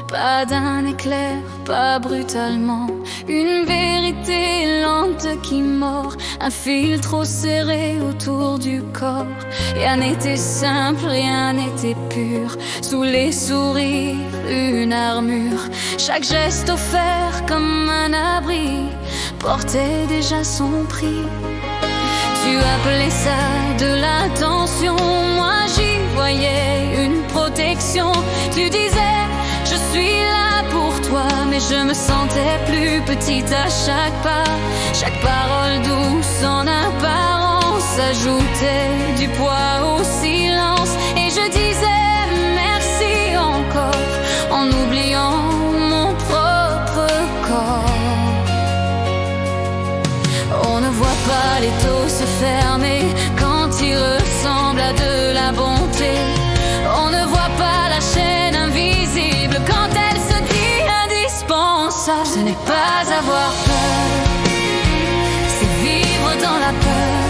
pas d'un éclair, pas brutalement. Une vérité lente qui mord, un fil trop serré autour du corps. Rien n'était simple, rien n'était pur. Sous les sourires, une armure. Chaque geste offert comme un abri portait déjà son prix. Tu appelais ça de l'attention, moi j'y voyais une protection. Tu disais, je suis là pour toi, mais je me sentais plus petite à chaque pas. Chaque parole douce en apparence ajoutait du poids au silence. Et je disais merci encore en oubliant mon propre corps. On ne voit pas les taux se fermer quand ils ressemblent à de la bonté. On ne voit pas la chaîne invisible quand elle se dit indispensable. Ce n'est pas avoir peur, c'est vivre dans la peur.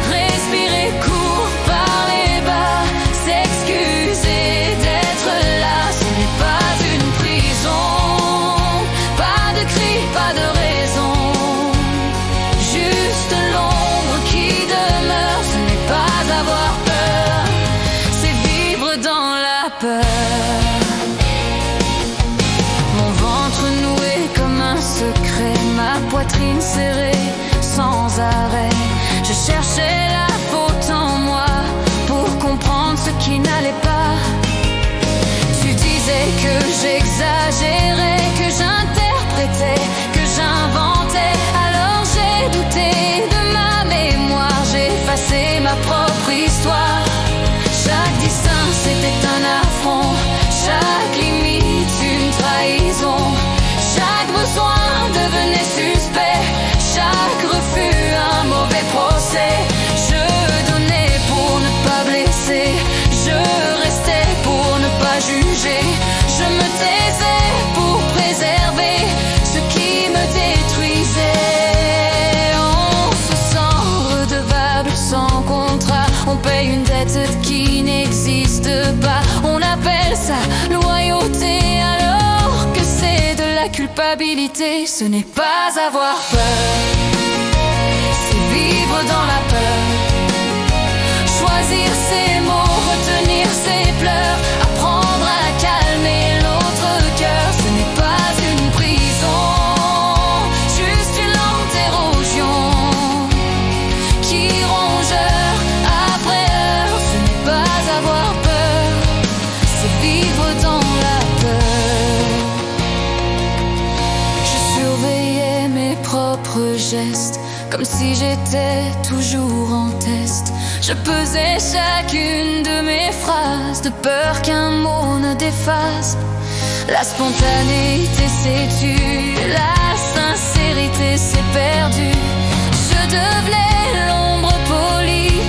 Respirer court, parler bas, s'excuser d'être là. Ce n'est pas une prison, pas de cri, pas de raison. Juste l'ombre qui demeure. Ce n'est pas avoir peur, c'est vivre dans la peur. Mon ventre noué comme un secret, ma poitrine serrée sans arrêt. Je cherchais la faute en moi pour comprendre ce qui n'allait pas. Tu disais que j'exagérais, que j'interprétais, que j'inventais. Alors j'ai douté de ma mémoire, j'ai effacé ma propre histoire. Chaque distance était un affront, chaque limite une trahison. Chaque besoin devenait suspect, chaque refus un mauvais procès. Je donnais pour ne pas blesser, je restais pour ne pas juger. Je me taisais pour préserver ce qui me détruisait. On se sent redevable sans contrat, on paye une dette qui n'existe pas. On appelle ça loyauté alors que c'est de la culpabilité. Ce n'est pas avoir peur, c'est vivre dans la peur. Choisir ses mots, retenir ses pleurs, apprendre à calmer l'autre cœur. Ce n'est pas une prison, juste une lente érosion qui ronge heure après heure. Ce n'est pas avoir peur, c'est vivre dans la peur. Je surveillais mes propres gestes comme si j'étais toujours en test. Je pesais chacune de mes phrases de peur qu'un mot ne défasse. La spontanéité s'est tue, la sincérité s'est perdue. Je devenais l'ombre polie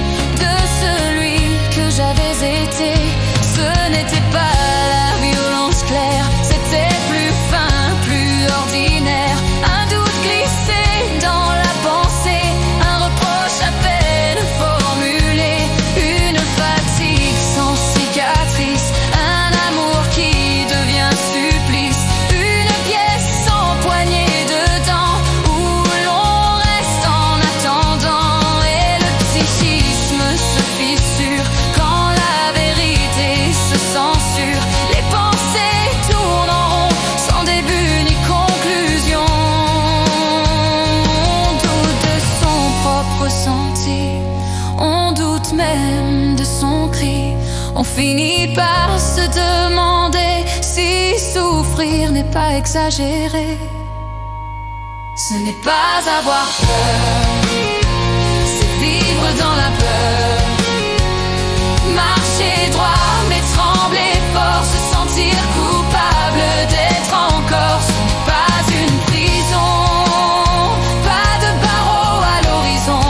de celui que j'avais été. Ce n'était pas la violence claire, c'était plus fin, plus ordinaire. Un doute glissé dans la pensée, un reproche à peine formulé, une fatigue sans cicatrice, un amour qui devient supplice, une pièce sans poignée dedans où l'on reste en attendant. Et le psychisme se fissure quand la vérité se censure. Les pensées tournent en rond sans début ni conclusion. On doute de son propre ressenti, on doute même de son cri. On finit par se demander si souffrir n'est pas exagéré. Ce n'est pas avoir peur, c'est vivre dans la peur. Marcher droit mais trembler fort, se sentir coupable d'être encore. Ce n'est pas une prison, pas de barreau à l'horizon,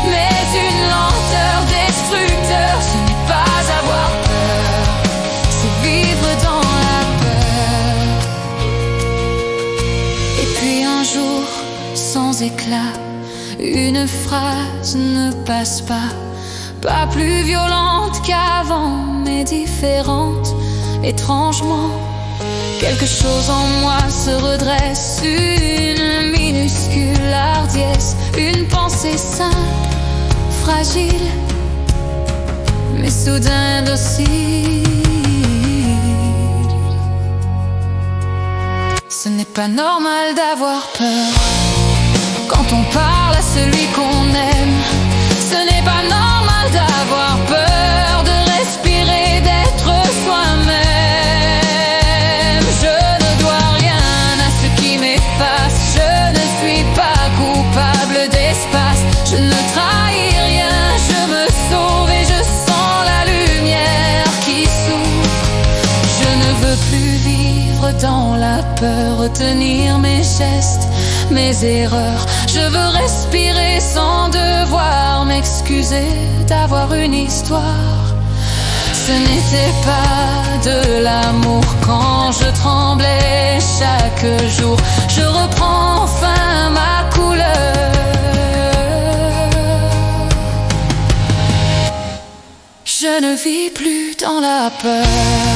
mais une lenteur destructeur. Ce n'est pas avoir peur, c'est vivre dans la peur. Et puis un jour, sans éclat, une phrase ne passe pas. Pas plus violente qu'avant, mais différente. étrangement, quelque chose en moi se redresse, une minuscule hardiesse, une pensée simple, fragile, mais soudain docile. Ce n'est pas normal d'avoir peur quand on parle à celui qu'on aime. Ce n'est pas normal d'avoir peur de respirer, d'être soi-même. Je ne dois rien à ce qui m'efface. Je ne suis pas coupable d'espace. Je ne trahis rien, je me sauve et je sens la lumière qui s'ouvre. Je ne veux plus vivre dans la peur, retenir mes gestes, mes erreurs. Je veux respirer sans devoir m'excuser d'avoir une histoire. Ce n'était pas de l'amour quand je tremblais chaque jour. Je reprends enfin ma couleur. Je ne vis plus dans la peur.